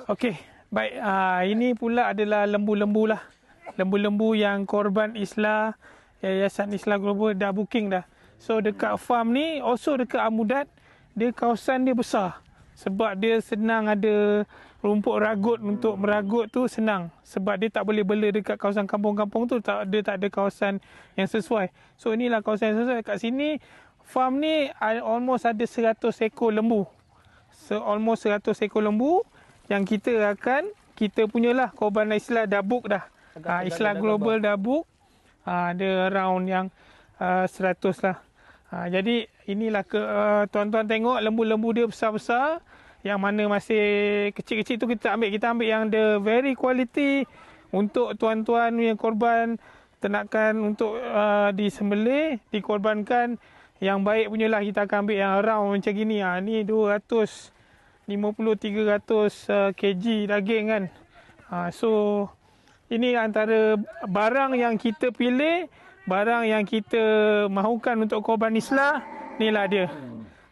Okey, baik. Ini pula adalah lembu-lembu lah. Lembu-lembu yang korban Islah, Yayasan Islah Global dah booking dah. So dekat farm ni, also dekat Amudat, dia kawasan dia besar. Sebab dia senang ada rumput ragut, untuk meragut tu senang. Sebab dia tak boleh bela dekat kawasan kampung-kampung tu, dia tak ada kawasan yang sesuai. So inilah kawasan yang sesuai. Kat sini, farm ni almost ada 100 ekor lembu. So almost 100 ekor lembu yang kita punyalah korban Islah dah book dah. Islah Global dah book. Ada around yang 100 lah. Jadi inilah tuan-tuan tengok lembu-lembu dia besar-besar. Yang mana masih kecil-kecil tu kita ambil yang the very quality untuk tuan-tuan yang korban ternakan untuk disembelih, dikorbankan. Yang baik punyalah kita akan ambil yang around macam gini. Ni 250-300 kg daging kan. So ini antara barang yang kita pilih, barang yang kita mahukan untuk korban Islah. Inilah dia.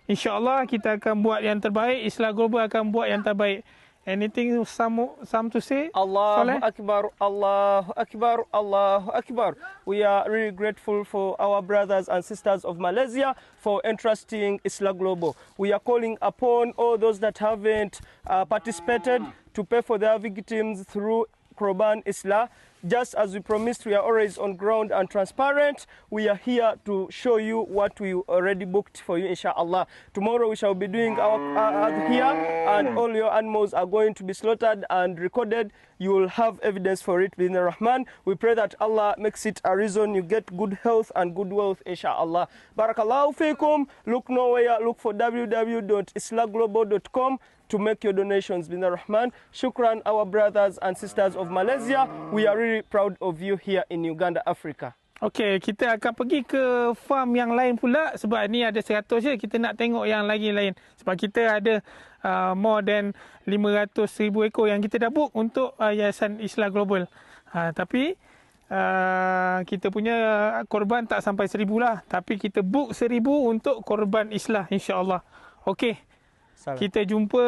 InsyaAllah kita akan buat yang terbaik. Islah Global akan buat yang terbaik. Anything some to say? Allahu Akbar, Allahu Akbar, Allahu Akbar. We are really grateful for our brothers and sisters of Malaysia for entrusting Islah Global. We are calling upon all those that haven't participated to pay for their victims through Korban Islah. Just as we promised, we are always on ground and transparent. We are here to show you what we already booked for you, inshallah. Tomorrow we shall be doing our here, and all your animals are going to be slaughtered and recorded. You will have evidence for it within the Rahman. We pray that Allah makes it a reason you get good health and good wealth, inshallah. Barakallahu fikum. Look nowhere. Look for www.islahglobal.com to make your donations bin Rahman. Shukran, our brothers and sisters of Malaysia. We are really proud of you here in Uganda, Africa. Okey, kita akan pergi ke farm yang lain pula. Sebab ni ada 100 je, kita nak tengok yang lain. Sebab kita ada more than 500,000 ekor yang kita dah book untuk Yayasan Islah Global. Tapi kita punya korban tak sampai 1,000 lah. Tapi kita book 1,000 untuk korban Islah, insyaAllah. Okey. Kita jumpa